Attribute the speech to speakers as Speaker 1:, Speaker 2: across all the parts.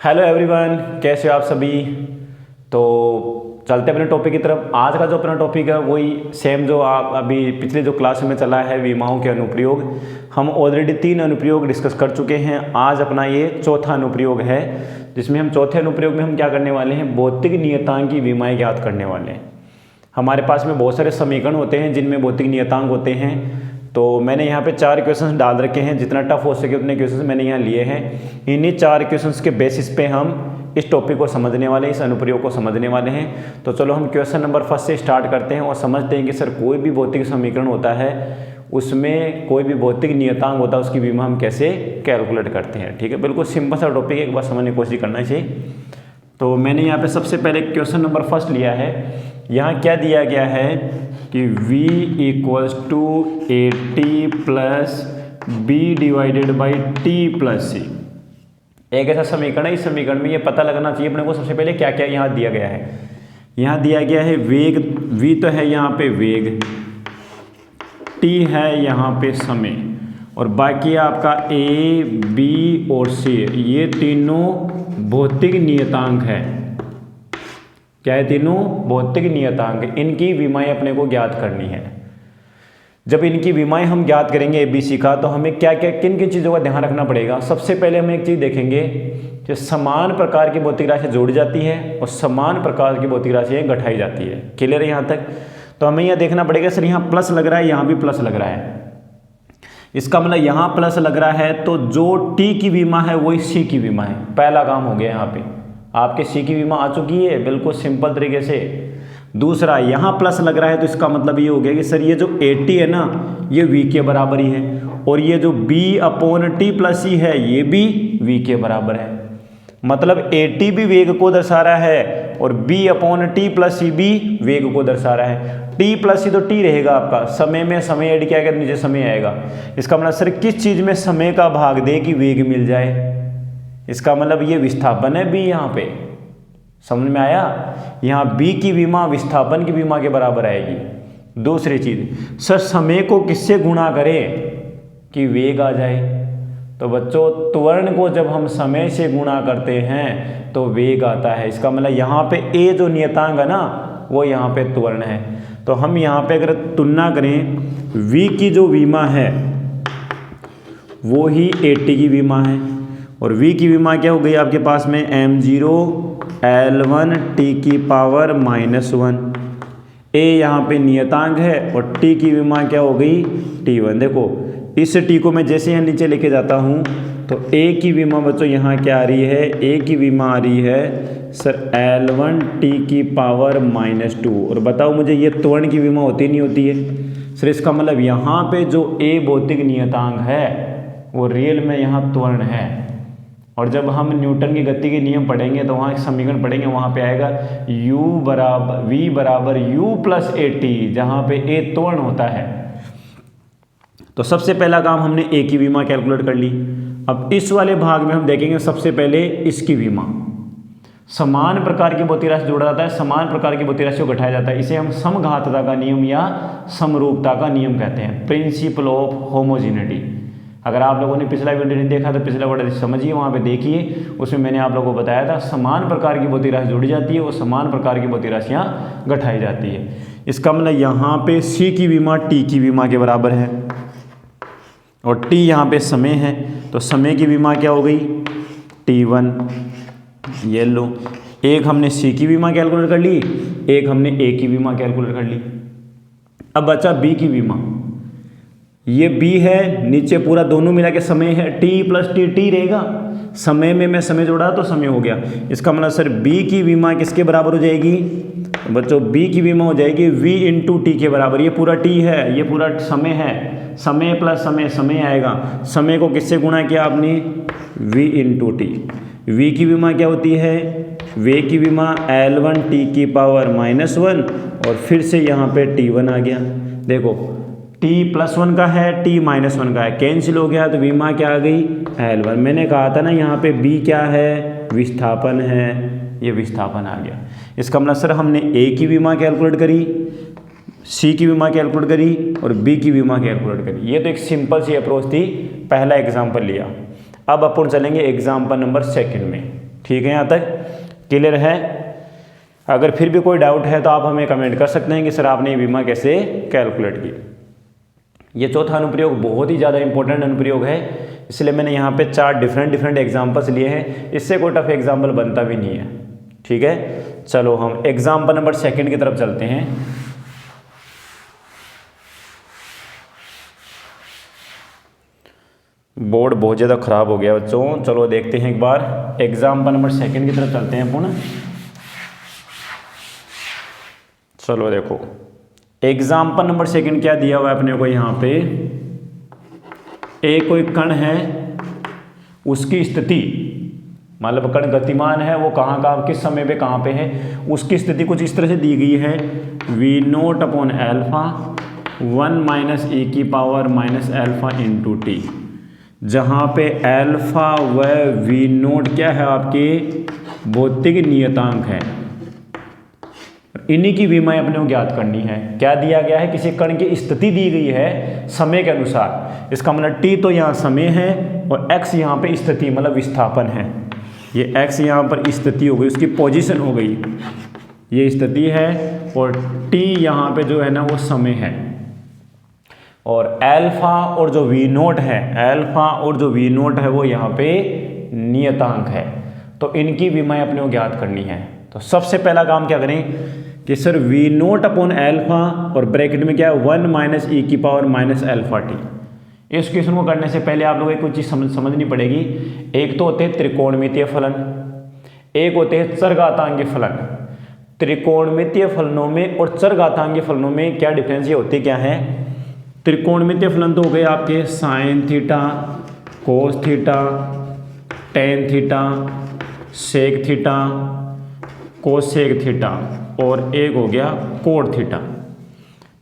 Speaker 1: Hello everyone, कैसे हो आप सभी। तो चलते अपने टॉपिक की तरफ। आज का जो अपना टॉपिक है वही सेम जो आप अभी पिछले जो क्लास में चला है, विमाओं के अनुप्रयोग। हम ऑलरेडी 3 अनुप्रयोग डिस्कस कर चुके हैं। आज अपना ये चौथा अनुप्रयोग है, जिसमें हम चौथे अनुप्रयोग में हम क्या करने वाले हैं, भौतिक नियतांक की विमाएँ ज्ञात करने वाले हैं। हमारे पास में बहुत सारे समीकरण होते हैं जिनमें भौतिक नियतांक होते हैं। तो मैंने यहाँ पे 4 क्वेश्चंस डाल रखे हैं, जितना टफ हो सके उतने क्वेश्चंस मैंने यहाँ लिए हैं। इन्हीं 4 क्वेश्चंस के बेसिस पे हम इस टॉपिक को समझने वाले हैं, इस अनुप्रयोग को समझने वाले हैं। तो चलो हम क्वेश्चन नंबर 1 से स्टार्ट करते हैं और समझते हैं कि सर कोई भी भौतिक समीकरण होता है, उसमें कोई भी भौतिक नियतांक होता है, उसकी विमा हम कैसे कैलकुलेट करते हैं। ठीक है, बिल्कुल सिंपल सा टॉपिक है, एक बार समझने की कोशिश करना चाहिए। तो मैंने यहाँ पे सबसे पहले क्वेश्चन नंबर 1 लिया है। यहाँ क्या दिया गया है कि v = AT plus b divided by t plus c। एक ऐसा समीकरण है, इस समीकरण में ये पता लगना चाहिए अपने को सबसे पहले क्या क्या यहाँ दिया गया है। यहाँ दिया गया है वेग, v तो है यहाँ पे वेग, t है यहाँ पे समय, और बाकी आपका a, b और c, ये तीनों भौतिक नियतांक है। क्या है? तीनों भौतिक नियतांक। इनकी विमाएँ अपने को ज्ञात करनी है। जब इनकी विमाएँ हम ज्ञात करेंगे ABC का, तो हमें क्या क्या किन किन चीज़ों का ध्यान रखना पड़ेगा। सबसे पहले हम एक चीज़ देखेंगे कि समान प्रकार की भौतिक राशि जोड़ी जाती है और समान प्रकार की भौतिक राशियाँ घटाई जाती है। क्लियर है यहाँ तक? तो हमें यह देखना पड़ेगा सर यहाँ प्लस लग रहा है, यहाँ भी प्लस लग रहा है। इसका मतलब यहाँ प्लस लग रहा है तो जो T की विमा है वही C की विमा है। पहला काम हो गया, यहाँ पे आपके C की विमा आ चुकी है बिल्कुल सिंपल तरीके से। दूसरा, यहाँ प्लस लग रहा है तो इसका मतलब ये हो गया कि सर ये जो AT है ना, ये V के बराबर ही है, और ये जो B/T प्लस C है ये भी V के बराबर है। मतलब AT भी वेग को दर्शा रहा है और B/T प्लस C भी वेग को दर्शा रहा है। T प्लस C तो T रहेगा आपका, समय में समय ऐड किया गया तो नीचे समय आएगा। इसका मतलब सर किस चीज़ में समय का भाग दे कि वेग मिल जाए। इसका मतलब ये विस्थापन है B यहाँ पे। समझ में आया? यहाँ B की विमा विस्थापन की विमा के बराबर आएगी। दूसरी चीज़, सर समय को किससे गुणा करें कि वेग आ जाए। तो बच्चों, त्वरण को जब हम समय से गुणा करते हैं तो वेग आता है। इसका मतलब यहाँ पे A जो नियतांक है ना, वो यहाँ पे त्वरण है। तो हम यहाँ पे अगर तुलना करें, V की जो विमा है वो ही AT की विमा है, और V की विमा क्या हो गई आपके पास में, m0L1 T⁻⁻1। A यहाँ पे नियतांक है और T की विमा क्या हो गई, T1। देखो इस T को मैं जैसे यहाँ नीचे लेके जाता हूँ तो A की विमा बच्चों यहाँ क्या आ रही है, A की विमा आ रही है सर L1 T⁻²। और बताओ मुझे ये त्वरण की विमा होती नहीं होती है सर। इसका मतलब यहाँ पे जो A भौतिक नियतांक है वो रियल में यहाँ त्वरण है। और जब हम न्यूटन की गति के नियम पढ़ेंगे तो वहाँ एक समीकरण पढ़ेंगे, वहाँ पे आएगा V बराबर U प्लस AT, जहाँ पे A त्वरण होता है। तो सबसे पहला काम हमने A की विमा कैलकुलेट कर ली। अब इस वाले भाग में हम देखेंगे सबसे पहले इसकी विमा। समान प्रकार की भौतिक राशि जोड़ा जाता है, समान प्रकार की भौतिक राशि को घटाया जाता है। इसे हम समघातता का नियम या समरूपता का नियम कहते हैं, प्रिंसिपल ऑफ होमोजेनिटी। अगर आप लोगों ने पिछला वीडियो नहीं देखा तो पिछला वीडियो समझिए, वहाँ पे देखिए। उसमें मैंने आप लोगों को बताया था समान प्रकार की भौतिक राशि जोड़ी जाती है और समान प्रकार की भौतिक राशियाँ घटाई जाती है। इसका मतलब यहाँ पे C की विमा T की विमा के बराबर है, और T यहाँ पे समय है तो समय की विमा क्या हो गई, T1। ये लो, एक हमने C की विमा कैलकुलेट कर ली, एक हमने A की विमा कैलकुलेट कर ली। अब बचा B की विमा। ये B है, नीचे पूरा दोनों मिला के समय है, T प्लस T रहेगा। समय में मैं समय जोड़ा तो समय हो गया। इसका मतलब सर B की विमा किसके बराबर हो जाएगी बच्चों, B की विमा हो जाएगी V × T के बराबर। ये पूरा T है, ये पूरा समय है, समय प्लस समय, समय आएगा। समय को किससे गुणा किया आपने, V × T। V की विमा क्या होती है, V की विमा L1 T⁻⁻1, और फिर से यहाँ पे T1 आ गया। देखो T+1 का है, T-1 का है, कैंसिल हो गया तो विमा क्या आ गई, L1। मैंने कहा था ना यहाँ पे B क्या है, विस्थापन है, ये विस्थापन आ गया। इसका मतलब सर हमने A की विमा कैलकुलेट करी, C की विमा कैलकुलेट करी और B की विमा कैलकुलेट करी। ये तो एक सिंपल सी अप्रोच थी, पहला एग्जाम्पल लिया। अब अपन चलेंगे एग्जाम्पल नंबर 2 में। ठीक है, यहाँ तक क्लियर है? अगर फिर भी कोई डाउट है तो आप हमें कमेंट कर सकते हैं कि सर आपने ये बीमा कैसे कैलकुलेट की। ये चौथा अनुप्रयोग बहुत ही ज़्यादा इंपॉर्टेंट अनुप्रयोग है, इसलिए मैंने यहाँ पे 4 डिफरेंट एग्जाम्पल्स लिए हैं। इससे कोई टफ एग्जाम्पल बनता भी नहीं है। ठीक है, चलो हम एग्जाम्पल नंबर 2 की तरफ चलते हैं। बोर्ड बहुत ज़्यादा ख़राब हो गया बच्चों, चलो देखते हैं एक बार। एग्जाम्पल नंबर 2 की तरफ चलते हैं पुनः। चलो देखो एग्जाम्पल नंबर 2 क्या दिया हुआ है अपने को यहाँ पे। एक कोई कण है, उसकी स्थिति, मतलब कण गतिमान है, वो कहाँ किस समय पे कहाँ पे है, उसकी स्थिति कुछ इस तरह से दी गई है। v0 upon alpha 1 - e⁻⁻α into T, जहाँ पे एल्फा व v0 क्या है आपके भौतिक नियतांक है। इन्हीं की विमाएं अपने को ज्ञात करनी है। क्या दिया गया है, किसी कण की स्थिति दी गई है समय के अनुसार। इसका मतलब t तो यहाँ समय है और x यहाँ पे स्थिति मतलब विस्थापन है। ये x यहाँ पर स्थिति हो गई, उसकी पोजीशन हो गई, ये स्थिति है, और t यहाँ पे जो है ना वो समय है। और एल्फा और जो v0 है, एल्फा और जो v0 है वो यहाँ पे नियतांक है। तो इनकी विमाएं अपने को ज्ञात करनी है। तो सबसे पहला काम क्या करें कि सर v0 अपॉन एल्फा और ब्रैकेट में क्या है 1 - e⁻⁻ t। इस क्वेश्चन को करने से पहले आप लोगों को कुछ चीज़ समझनी पड़ेगी। एक तो होते हैं त्रिकोणमितीय फलन, एक होते हैं चरघातांकीय फलन। त्रिकोणमितीय फलनों में और चरघातांकीय फलनों में क्या डिफरेंस ये होती क्या है। त्रिकोणमितीय फलन तो हो गए आपके sine theta, cos theta, tan theta, sec theta, cosec theta, और एक हो गया कोट थीटा।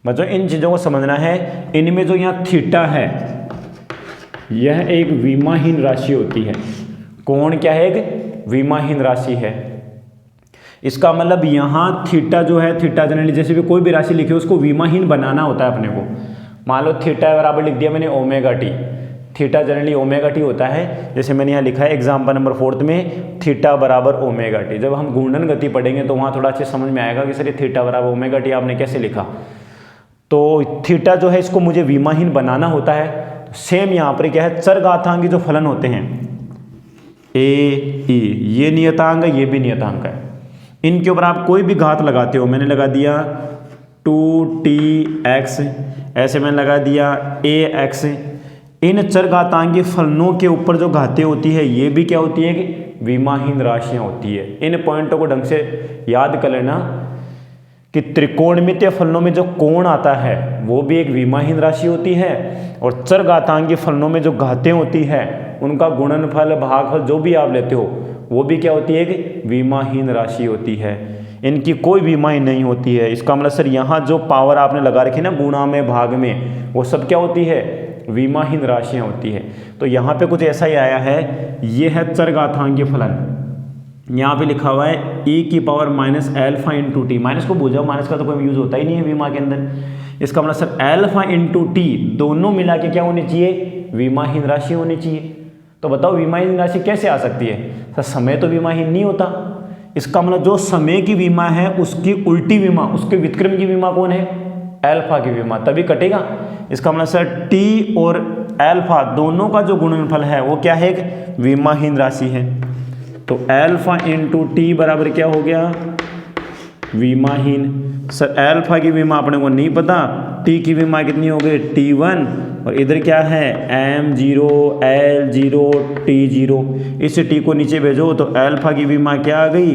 Speaker 1: बच्चों इन चीज़ों को समझना है। इनमें जो यहाँ थीटा है यह एक विमाहीन राशि होती है। कोण क्या है, एक विमाहीन राशि है। इसका मतलब यहाँ थीटा जो है, थीटा जनरली जैसे भी कोई भी राशि लिखी उसको विमाहीन बनाना होता है अपने को। मान लो थीटा बराबर लिख दिया मैंने omega T, theta generally omega T होता है। जैसे मैंने यहाँ लिखा है एग्जाम्पल नंबर 4 में थीटा बराबर ओमेगा टी। जब हम घूर्णन गति पढ़ेंगे तो वहाँ थोड़ा अच्छे समझ में आएगा कि सर ये थीटा बराबर ओमेगा टी आपने कैसे लिखा। तो थीटा जो है इसको मुझे विमाहीन बनाना होता है। तो सेम यहाँ पर क्या है, चरघातांकी जो फलन होते हैं ए ई, ये नियतांक है, ये भी नियतांक है। इनके ऊपर आप कोई भी घात लगाते हो, मैंने लगा दिया 2tx, ऐसे मैंने लगा दिया ax। इन चरघातांकी फलनों के ऊपर जो घातें होती है ये भी क्या होती है कि विमाहीन राशियां होती है। इन पॉइंटों को ढंग से याद कर लेना कि त्रिकोणमितीय फलनों में जो कोण आता है वो भी एक विमाहीन राशि होती है, और चरघातांकी फलनों में जो घातें होती है उनका गुणनफल भागफल जो भी आप लेते हो वो भी क्या होती है कि विमाहीन राशि होती है। इनकी कोई विमाएं नहीं होती है। इसका मतलब सर यहाँ जो पावर आपने लगा रखी ना गुणा में भाग में, वो सब क्या होती है, विमाहीन राशियाँ होती है। तो यहाँ पे कुछ ऐसा ही आया है, ये है चरघातांकीय फलन। यहाँ पे लिखा हुआ है e⁻⁻α इंटू टी। माइनस को भूल जाओ, माइनस का तो कोई यूज होता ही नहीं है विमा के अंदर। इसका मतलब सर एल्फा इंटू टी दोनों मिला के क्या होनी चाहिए, विमाहीन राशि होनी चाहिए। तो बताओ विमाहीन राशि कैसे आ सकती है, सर समय तो विमाहीन नहीं होता। इसका मतलब जो समय की विमा है उसकी उल्टी विमा, उसके व्युत्क्रम की विमा कौन है, एल्फा की विमा, तभी कटेगा। इसका मतलब सर टी और एल्फा दोनों का जो गुणनफल है वो क्या है, एक विमाहीन राशि है। तो एल्फा इंटू टी बराबर क्या हो गया, विमाहीन। सर एल्फा की विमा अपने को नहीं पता, टी की विमा कितनी हो गई t1, और इधर क्या है m0 l0 t0। इस टी को नीचे भेजो तो एल्फा की विमा क्या आ गई,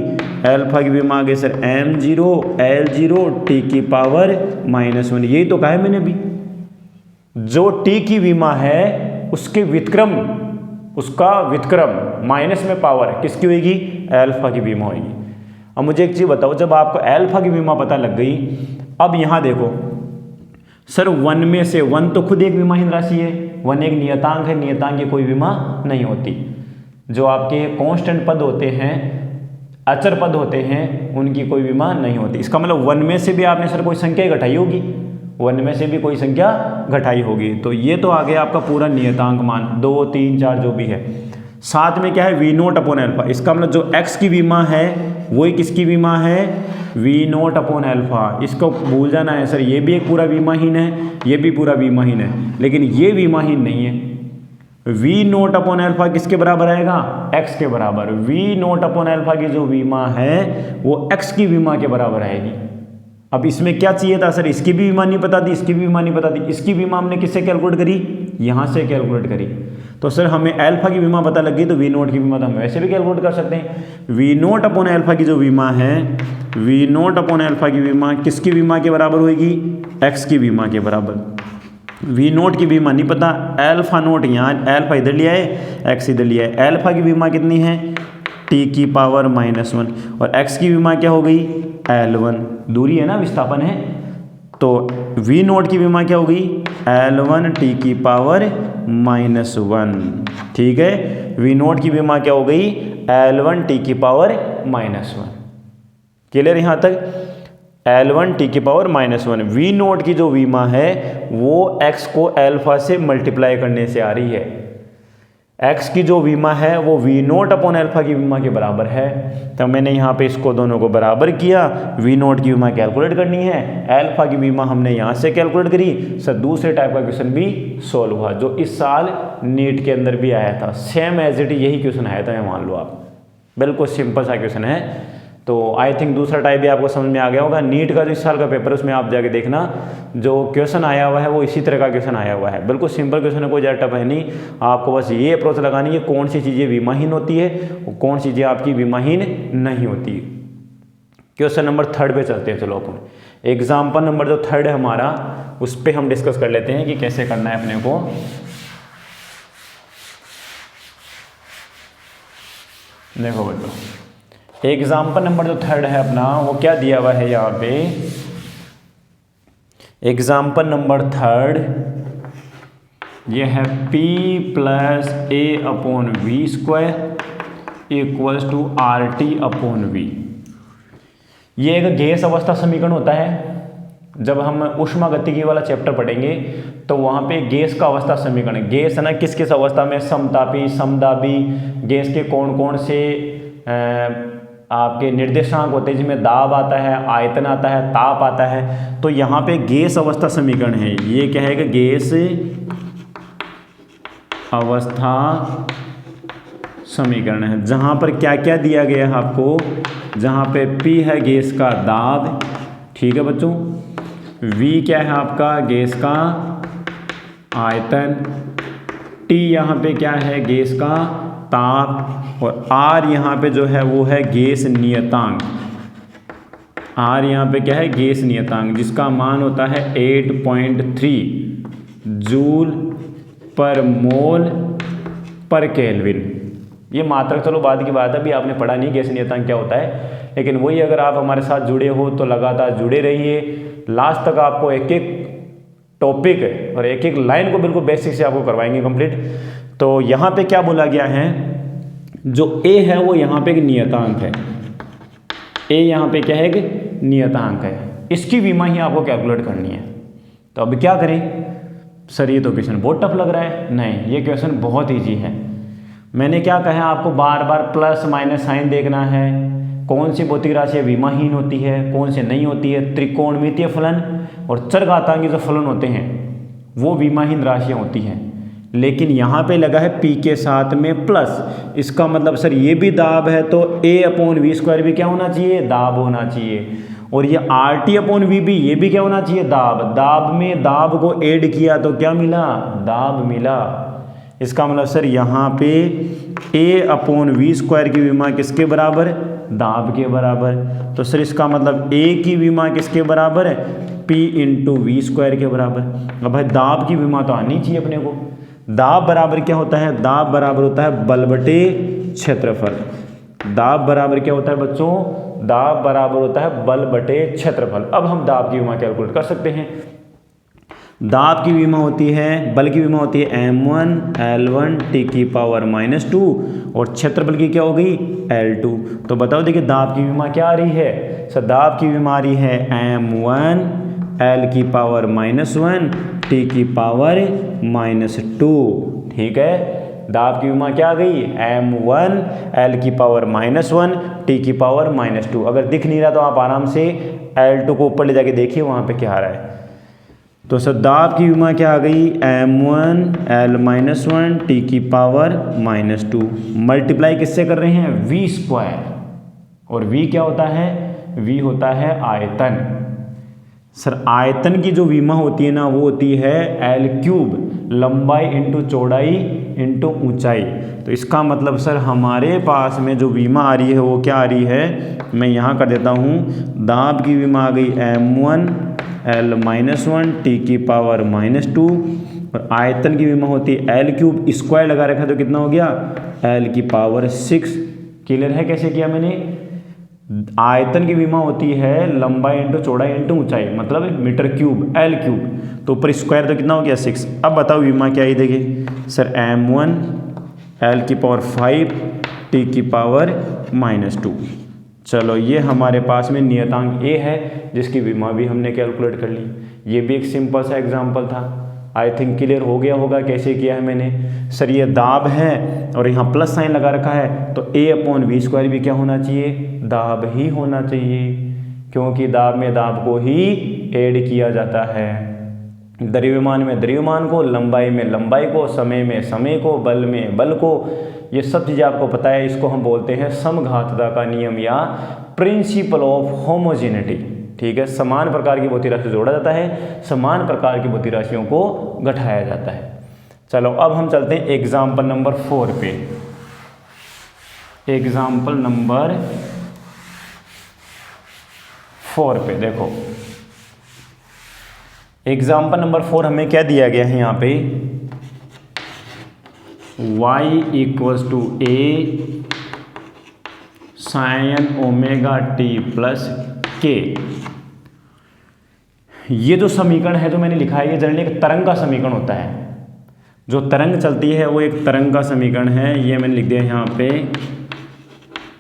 Speaker 1: एल्फा की विमा आ गई सर m0 l0 t की पावर -1। यही तो कहा है मैंने भी, जो टी की विमा है उसके व्युत्क्रम, उसका व्युत्क्रम माइनस में पावर किसकी होगी, एल्फा की विमा होगी। अब मुझे एक चीज़ बताओ, जब आपको एल्फा की विमा पता लग गई, अब यहाँ देखो सर 1 में से 1 तो खुद एक विमाहीन राशि है, 1 एक नियतांक है, नियतांक की कोई विमा नहीं होती। जो आपके कांस्टेंट पद होते हैं, अचर पद होते हैं, उनकी कोई विमा नहीं होती। इसका मतलब 1 में से भी आपने सर कोई संख्या घटाई होगी, 1 में से भी कोई संख्या घटाई होगी। तो ये तो आ गया आपका पूरा नियतांक मान 2 3 4 जो भी है। साथ में क्या है वी नोट अपॉन अल्फा। इसका मतलब जो x की विमा है वही किसकी विमा है, वी नोट अपॉन अल्फा। इसको भूल जाना है सर, ये भी एक पूरा विमाहीन है, ये भी पूरा विमाहीन है, लेकिन ये विमाहीन नहीं है। वी नोट अपॉन अल्फा किसके बराबर आएगा, x के बराबर। वी नोट अपॉन अल्फा की जो विमा है वो x की विमा के बराबर आएगी। अब इसमें क्या चाहिए था सर, इसकी भी विमा नहीं पता थी, इसकी भी विमा नहीं पता थी। इसकी विमा हमने किससे कैलकुलेट करी, यहाँ से कैलकुलेट करी। तो सर हमें अल्फा की विमा पता लग गई, तो वी नोट की विमा तो हम वैसे भी कैलकुलेट कर सकते हैं। वी नोट अपॉन अल्फा की जो विमा है, वी नोट अपॉन अल्फा की विमा किसकी विमा के बराबर होगी, x की विमा के बराबर। वी नोट की विमा नहीं पता, अल्फा नोट यहाँ, अल्फा इधर लिया है, x इधर लिया है। अल्फा की विमा कितनी है, t की पावर -1, और x की विमा क्या हो गई, L1। दूरी है ना, विस्थापन है, तो वी नोट की विमा क्या होगी, L1 t की पावर -1। ठीक है, वी नोट की विमा क्या हो गई, L1 t की पावर -1। क्लियर यहाँ तक, L1 t की पावर -1। वी नोट की जो विमा है वो x को अल्फा से मल्टीप्लाई करने से आ रही है। x की जो विमा है वो वी नोट अपॉन अल्फा की विमा के बराबर है। तो मैंने यहाँ पे इसको दोनों को बराबर किया, वी नोट की विमा कैलकुलेट करनी है, अल्फा की विमा हमने यहाँ से कैलकुलेट करी। सर दूसरे टाइप का क्वेश्चन भी सोल्व हुआ जो इस साल नीट के अंदर भी आया था, सेम एज इट यही क्वेश्चन आया था, मान लो आप, बिल्कुल सिंपल सा क्वेश्चन है। तो आई थिंक दूसरा टाइप भी आपको समझ में आ गया होगा। नीट का जो इस साल का पेपर है उसमें आप जाके देखना, जो क्वेश्चन आया हुआ है वो इसी तरह का क्वेश्चन आया हुआ है, बिल्कुल सिंपल क्वेश्चन है, कोई ज़्यादा टफ है नहीं। आपको बस ये अप्रोच लगानी है कौन सी चीज़ें विमाहीन होती है और कौन सी चीज़ें आपकी विमाहीन नहीं होती है। क्वेश्चन नंबर 3 पे चलते हैं। चलो अपन एग्जाम्पल नंबर जो 3 है हमारा, उस पर हम डिस्कस कर लेते हैं कि कैसे करना है अपने को। देखो बच्चों, एग्जाम्पल नंबर जो 3 है अपना, वो क्या दिया हुआ है यहाँ पे, एग्जाम्पल नंबर 3 ये है p + a/v² = RT/v। ये एक गैस अवस्था समीकरण होता है। जब हम ऊष्मागतिकी वाला चैप्टर पढ़ेंगे तो वहाँ पे गैस का अवस्था समीकरण, गैस है ना किस किस अवस्था में, समतापी, समदाबी गैस के कौन कौन से आपके निर्देशांक होते हैं, जिसमें दाब आता है, आयतन आता है, ताप आता है। तो यहाँ पे गैस अवस्था समीकरण है, ये क्या है कि गैस अवस्था समीकरण है, जहाँ पर क्या क्या दिया गया है आपको, जहाँ पे P है गैस का दाब, ठीक है बच्चों, V क्या है आपका गैस का आयतन, T यहाँ पे क्या है गैस का ताप, और R यहाँ पे जो है वो है गैस नियतांक। R यहाँ पे क्या है गैस नियतांक, जिसका मान होता है 8.3 जूल पर मोल पर केल्विन। ये मात्रक चलो बाद की बात है, अभी आपने पढ़ा नहीं गैस नियतांक क्या होता है, लेकिन वही अगर आप हमारे साथ जुड़े हो तो लगातार जुड़े रहिए, लास्ट तक आपको एक एक टॉपिक और एक एक लाइन को बिल्कुल बेसिक से आपको करवाएंगे कंप्लीट। तो यहाँ पे क्या बोला गया है, जो A है वो यहाँ पे एक नियतांक है, A यहाँ पे क्या है एक नियतांक है, इसकी विमा ही आपको कैलकुलेट करनी है। तो अब क्या करें सर, ये तो क्वेश्चन बहुत टफ लग रहा है। नहीं, ये क्वेश्चन बहुत ईजी है। मैंने क्या कहा, आपको बार बार प्लस माइनस साइन देखना है, कौन सी भौतिक राशि विमाहीन होती है, कौन से नहीं होती है। त्रिकोणमितीय फलन और चरघातांकी जो फलन होते हैं वो विमाहीन राशियाँ होती हैं, लेकिन यहाँ पे लगा है P के साथ में प्लस, इसका मतलब सर ये भी दाब है तो A/v² भी क्या होना चाहिए, दाब होना चाहिए। और ये RT/v भी, ये भी क्या होना चाहिए, दाब। दाब में दाब को ऐड किया तो क्या मिला, दाब मिला। इसका मतलब सर यहाँ पे A/v² की विमा किसके बराबर, दाब के बराबर। तो सर इसका मतलब A की विमा किसके बराबर है, P × v² के बराबर। अब भाई दाब की विमा तो आनी चाहिए अपने को। दाब बराबर क्या होता है, दाब बराबर होता है बल बटे क्षेत्रफल। दाब बराबर क्या होता है बच्चों, दाब बराबर होता है बल बटे क्षेत्रफल। अब हम दाब की विमा कैलकुलेट कर सकते हैं। दाब की विमा होती है, बल की विमा होती है m1 L1 t⁻², और क्षेत्रफल की क्या हो गई, L2। तो बताओ देखिए दाब की विमा क्या आ रही है, सर दाब की विमा आ रही है m1 L⁻⁻1 t⁻²। ठीक है, दाब की विमा क्या आ गई, m1 l की पावर -1 t की पावर -2। अगर दिख नहीं रहा तो आप आराम से l2 को ऊपर ले जाके देखिए वहाँ पे क्या आ रहा है। तो सर दाब की विमा क्या आ गई, m1 l-1 t की पावर -2 मल्टीप्लाई किससे कर रहे हैं, v²। और v क्या होता है, v होता है आयतन। सर आयतन की जो विमा होती है ना वो होती है l3 लंबाई इंटू चौड़ाई इंटू ऊंचाई। तो इसका मतलब सर हमारे पास में जो विमा आ रही है वो क्या आ रही है, मैं यहाँ कर देता हूँ, दाब की विमा आ गई m1 l-1 t की पावर -2 और आयतन की विमा होती है l3 स्क्वायर लगा रखा तो कितना हो गया, l की पावर 6। क्लियर है कैसे किया मैंने। आयतन की विमा होती है लंबाई इंटू चौड़ाई इंटू ऊंचाई, मतलब मीटर3 l3, तो ऊपर स्क्वायर तो कितना हो गया 6। अब बताओ विमा क्या आई, देखिए सर m1 l की पावर 5 t की पावर -2। चलो ये हमारे पास में नियतांक A है जिसकी विमा भी हमने कैलकुलेट कर ली। ये भी एक सिंपल सा एग्जांपल था। आई थिंक क्लियर हो गया होगा कैसे किया है मैंने। सर ये दाब है और यहाँ प्लस साइन लगा रखा है तो A/v² भी क्या होना चाहिए, दाब ही होना चाहिए, क्योंकि दाब में दाब को ही ऐड किया जाता है। द्रव्यमान में द्रव्यमान को, लंबाई में लंबाई को, समय में समय को, बल में बल को, ये सब चीज़ें आपको पता है। इसको हम बोलते हैं समघातता का नियम या प्रिंसिपल ऑफ होमोजेनिटी। ठीक है, समान प्रकार की भौतिक राशि जोड़ा जाता है, समान प्रकार की भौतिक राशियों को घटाया जाता है। चलो अब हम चलते हैं एग्जाम्पल नंबर 4 पे। एग्जाम्पल नंबर 4 पे देखो, एग्जाम्पल नंबर 4 हमें क्या दिया गया है यहाँ पे, y = a sin ωt+k। ये जो समीकरण है जो मैंने लिखा है ये जनरली एक तरंग का समीकरण होता है। जो तरंग चलती है वो एक तरंग का समीकरण है। ये मैंने लिख दिया यहाँ पे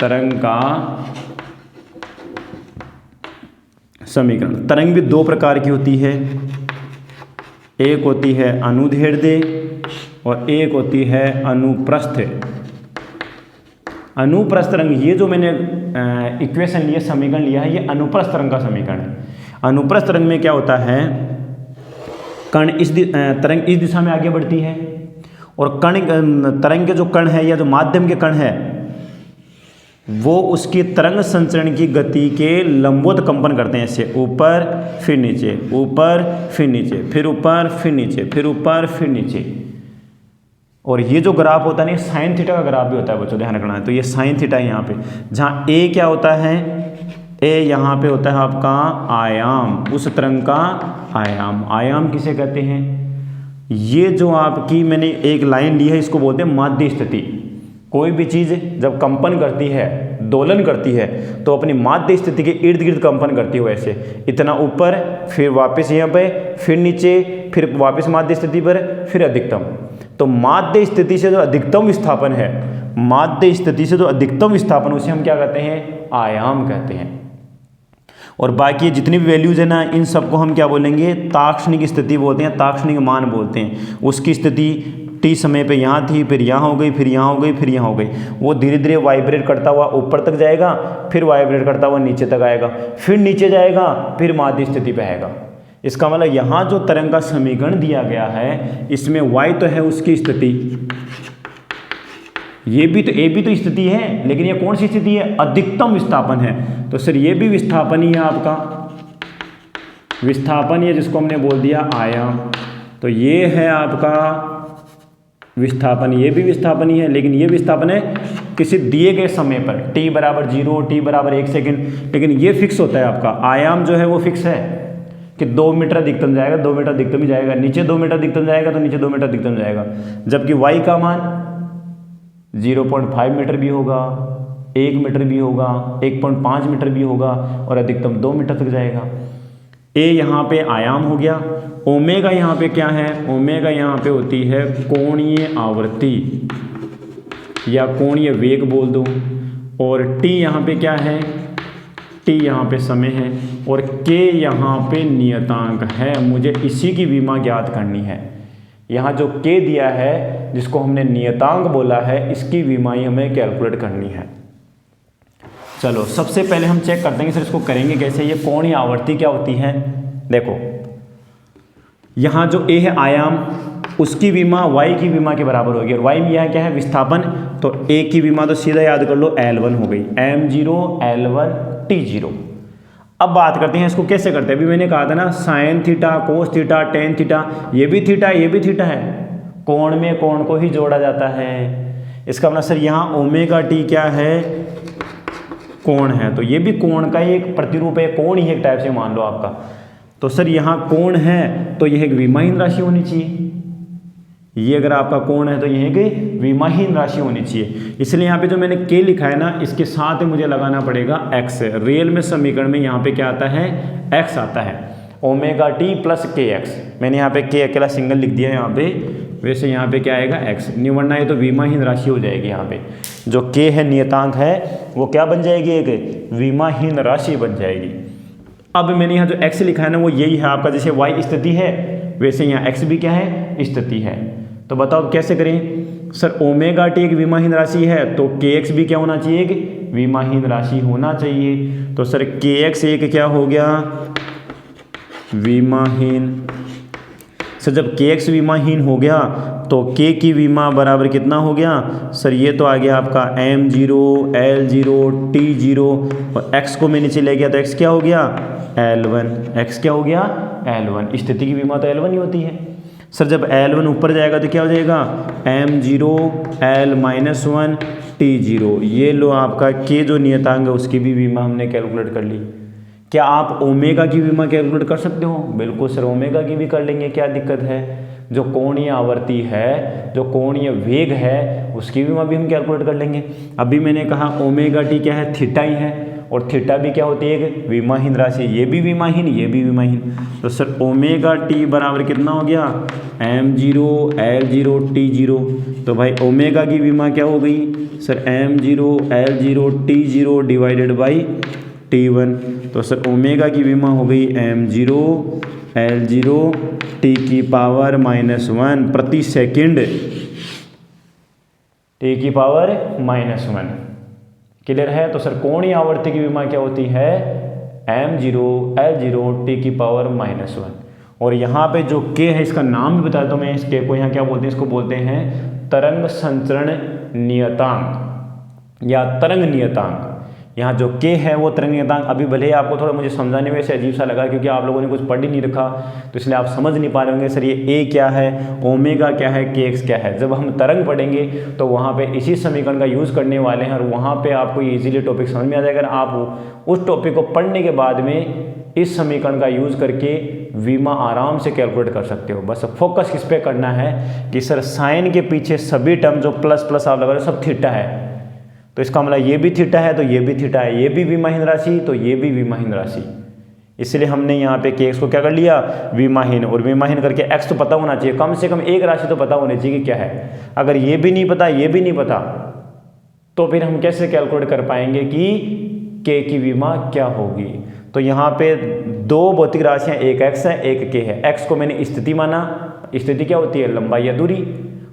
Speaker 1: तरंग का समीकरण। तरंग भी दो प्रकार की होती है, एक होती है अनुदैर्ध्य और एक होती है अनुप्रस्थ। अनुप्रस्थ तरंग, ये जो मैंने इक्वेशन लिया, समीकरण लिया है, ये अनुप्रस्थ तरंग का समीकरण है। अनुप्रस्थ तरंग में क्या होता है, कण तरंग इस दिशा में आगे बढ़ती है और तरंग के जो कण है या जो माध्यम के कण है वो उसकी तरंग संचरण की गति के लंबवत कंपन करते हैं, ऐसे ऊपर फिर नीचे, ऊपर फिर नीचे, फिर ऊपर फिर नीचे, फिर ऊपर फिर नीचे। और ये जो ग्राफ होता है ना, साइन थीटा का ग्राफ भी होता है बच्चों, ध्यान रखना है। तो ये साइन थीटा है यहाँ पे, जहाँ ए क्या होता है, ए यहाँ पे होता है आपका आयाम, उस तरंग का आयाम। आयाम किसे कहते हैं, ये जो आपकी मैंने एक लाइन ली है इसको बोलते हैं माध्य स्थिति। कोई भी चीज़ जब कंपन करती है, दोलन करती है, तो अपनी माध्य स्थिति के इर्द गिर्द कंपन करती है। वैसे इतना ऊपर, फिर वापस यहाँ पे, फिर नीचे, फिर वापस माध्य स्थिति पर, फिर अधिकतम। तो माध्य स्थिति से जो अधिकतम विस्थापन है, माध्य स्थिति से जो अधिकतम विस्थापन, उसे हम क्या कहते हैं, आयाम कहते हैं। और बाकी जितनी भी वैल्यूज है ना, इन सबको हम क्या बोलेंगे, ताक्षणिक स्थिति बोलते हैं, ताक्षणिक मान बोलते हैं। उसकी स्थिति टी समय पे यहाँ थी, फिर यहाँ हो गई, फिर यहाँ हो गई, फिर यहाँ हो गई। वो धीरे धीरे वाइब्रेट करता हुआ ऊपर तक जाएगा, फिर वाइब्रेट करता हुआ नीचे तक आएगा, फिर नीचे जाएगा, फिर माध्य स्थिति पे आएगा। इसका मतलब यहाँ जो तरंग का समीकरण दिया गया है, इसमें y तो है उसकी स्थिति, ये भी तो a भी तो स्थिति है, लेकिन ये कौन सी स्थिति है, अधिकतम विस्थापन है। तो सर ये भी विस्थापन ही है, आपका विस्थापन है, जिसको हमने बोल दिया आयाम। तो ये है आपका विस्थापन, ये भी विस्थापन ही है, लेकिन ये विस्थापन है किसी दिए गए समय पर, t = 0, t = 1 सेकेंड। लेकिन ये फिक्स होता है आपका आयाम जो है वो फिक्स है कि 2 मीटर अधिकतम जाएगा, 2 मीटर अधिकतम ही जाएगा, नीचे 2 मीटर अधिकतम जाएगा तो नीचे 2 मीटर अधिकतम जाएगा। जबकि y का मान 0.5 मीटर भी होगा, 1 मीटर भी होगा, 1.5 मीटर भी होगा और अधिकतम 2 मीटर तक जाएगा। a यहाँ पे आयाम हो गया, ओमेगा यहाँ पे क्या है, ओमेगा यहाँ पे होती है कोणीय आवृत्ति या कोणीय वेग बोल दो, और t यहाँ पे क्या है, t यहाँ पे समय है, और k यहाँ पे नियतांक है। मुझे इसी की विमा ज्ञात करनी है, यहाँ जो k दिया है जिसको हमने नियतांक बोला है, इसकी विमाई हमें कैलकुलेट करनी है। चलो सबसे पहले हम चेक करते हैं कि सर इसको करेंगे कैसे। ये कोणीय आवर्ती क्या होती है, देखो यहाँ जो a है आयाम, उसकी विमा y की विमा के बराबर होगी और y में यहाँ क्या है विस्थापन, तो a की विमा तो सीधा याद कर लो L1 हो गई, m0 L1 T0। अब बात करते हैं इसको कैसे करते हैं। अभी मैंने कहा था ना sign theta, cos theta, tan theta, ये भी थीटा ये भी थीटा है, कोण में कोण को ही जोड़ा जाता है। इसका मतलब सर यहाँ ओमेगा टी क्या है, कोण है, तो ये भी कोण का ही एक प्रतिरूप है, कोण ही एक टाइप से मान लो आपका। तो सर यहाँ कोण है तो यह एक विमाहीन राशि होनी चाहिए, ये अगर आपका कोण है तो यह एक विमाहीन राशि होनी चाहिए। इसलिए यहाँ पे जो मैंने k लिखा है ना, इसके साथ मुझे लगाना पड़ेगा x। रियल में समीकरण में यहाँ पे क्या आता है, x आता है, ओमेगा टी प्लस के एक्स। मैंने यहाँ पे k अकेला सिंगल लिख दिया है यहाँ पे, वैसे यहाँ पे क्या आएगा x, नहीं वरना ये तो विमाहीन राशि हो जाएगी। यहाँ पे जो k है नियतांक है वो क्या बन जाएगी, एक विमाहीन राशि बन जाएगी। अब मैंने यहाँ जो x लिखा है ना वो यही है आपका, जैसे y स्थिति है वैसे यहाँ x भी क्या है, स्थिति है। तो बताओ कैसे करें। सर ओमेगा टी एक विमाहीन राशि है तो kx भी क्या होना चाहिए, एक विमाहीन राशि होना चाहिए। तो सर kx एक क्या हो गया, विमाहीन। सर जब kx विमाहीन हो गया तो k की विमा बराबर कितना हो गया, सर ये तो आ गया आपका m0 L0 T0 और x को मैं नीचे ले गया तो x क्या हो गया, L1। x क्या हो गया, L1। स्थिति की विमा तो L1 ही होती है। सर जब L1 ऊपर जाएगा तो क्या हो जाएगा, m0 L-1 T0। ये लो आपका k जो नियतांक है उसकी भी विमा हमने कैलकुलेट कर ली। क्या आप ओमेगा की विमा कैलकुलेट कर सकते हो, बिल्कुल सर ओमेगा की भी कर लेंगे, क्या दिक्कत है। जो कोणीय आवर्ती है, जो कोणीय वेग है, उसकी विमा भी हम कैलकुलेट कर लेंगे। अभी मैंने कहा ओमेगा टी क्या है, थीटा ही है, और थीटा भी क्या होती है, एक विमाहीन राशि, ये भी विमाहीन ये भी विमाहीन। तो सर ओमेगा टी बराबर कितना हो गया, m0 L0 T0। तो भाई ओमेगा की विमा क्या हो गई, sir m0 L0 T0 divided by T1। तो सर ओमेगा की विमा हो गई m0 L0 T की पावर -1 प्रति सेकंड, T की पावर -1। क्लियर है। तो सर कोणीय आवर्ती की विमा क्या होती है, m0 L0 T की पावर -1। और यहाँ पे जो k है इसका नाम भी बताया तो मैं, इस k को यहाँ क्या बोलते हैं, इसको बोलते हैं तरंग संचरण नियतांक या तरंग नियतांक। यहाँ जो k है वो तरंग नियतांक। अभी भले ही आपको थोड़ा मुझे समझाने में से अजीब सा लगा क्योंकि आप लोगों ने कुछ पढ़ ही नहीं रखा, तो इसलिए आप समझ नहीं पा रहे होंगे सर ये a क्या है, ओमेगा क्या है, kx क्या है। जब हम तरंग पढ़ेंगे तो वहाँ पे इसी समीकरण का यूज़ करने वाले हैं और वहाँ पे आपको ईजिली टॉपिक समझ में आ जाएगा। आप उस टॉपिक को पढ़ने के बाद में इस समीकरण का यूज़ करके विमा आराम से कैलकुलेट कर सकते हो। बस फोकस किस पे करना है कि सर साइन के पीछे सभी टर्म जो प्लस प्लस आप लगा रहे हो सब थीटा है, तो इसका मतलब ये भी थीटा है तो ये भी थीटा है, ये भी विमाहीन राशि तो ये भी विमाहीन राशि। इसलिए हमने यहाँ पे kx को क्या कर लिया, विमाहीन, और विमाहीन करके x तो पता होना चाहिए, कम से कम एक राशि तो पता होनी चाहिए कि क्या है। अगर ये भी नहीं पता ये भी नहीं पता तो फिर हम कैसे कैलकुलेट कर पाएंगे कि k की विमा क्या होगी। तो यहाँ पे दो भौतिक राशियाँ, एक x है एक k है। x को मैंने स्थिति माना, स्थिति क्या होती है, लंबाई या दूरी,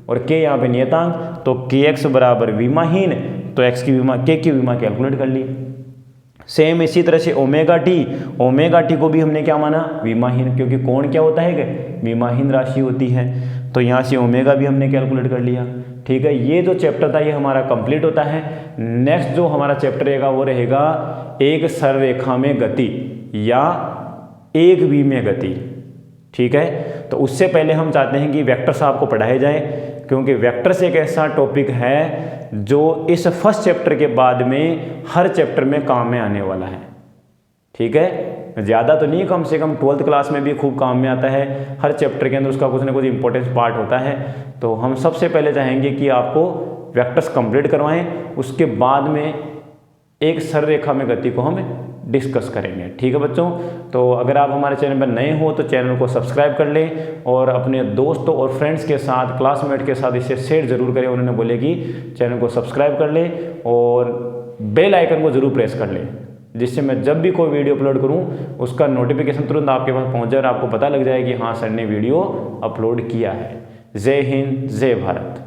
Speaker 1: और k यहाँ पे नियतांक, तो kx बराबर विमाहीन, तो x की विमा, k की विमा कैलकुलेट कर ली। सेम इसी तरह से ओमेगा टी को भी हमने क्या माना, विमाहीन, क्योंकि कोण क्या होता है, विमाहीन राशि होती है। तो यहाँ से ओमेगा भी हमने कैलकुलेट कर लिया। ठीक है, ये जो चैप्टर था ये हमारा कंप्लीट होता है। नेक्स्ट जो हमारा चैप्टर रहेगा वो रहेगा एक सररेखा में गति या एक वी में गति। ठीक है, तो उससे पहले हम चाहते हैं कि वेक्टर्स आपको पढ़ाए जाए, क्योंकि वेक्टर्स एक ऐसा टॉपिक है जो इस फर्स्ट चैप्टर के बाद में हर चैप्टर में काम में आने वाला है। ठीक है, ज़्यादा तो नहीं, कम से कम 12th क्लास में भी खूब काम में आता है। हर चैप्टर के अंदर उसका कुछ ना कुछ इंपॉर्टेंस पार्ट होता है। तो हम सबसे पहले चाहेंगे कि आपको वेक्टर्स कंप्लीट करवाएं, उसके बाद में एक सररेखा में गति को हम डिस्कस करेंगे। ठीक है बच्चों, तो अगर आप हमारे चैनल पर नए हो तो चैनल को सब्सक्राइब कर लें और अपने दोस्तों और फ्रेंड्स के साथ, क्लासमेट के साथ इसे शेयर जरूर करें। उन्होंने बोले कि चैनल को सब्सक्राइब कर लें और बेल आइकन को जरूर प्रेस कर लें, जिससे मैं जब भी कोई वीडियो अपलोड करूं उसका नोटिफिकेशन तुरंत आपके पास पहुंच जाए और आपको पता लग जाए कि हाँ सर ने वीडियो अपलोड किया है। जय हिंद, जय भारत।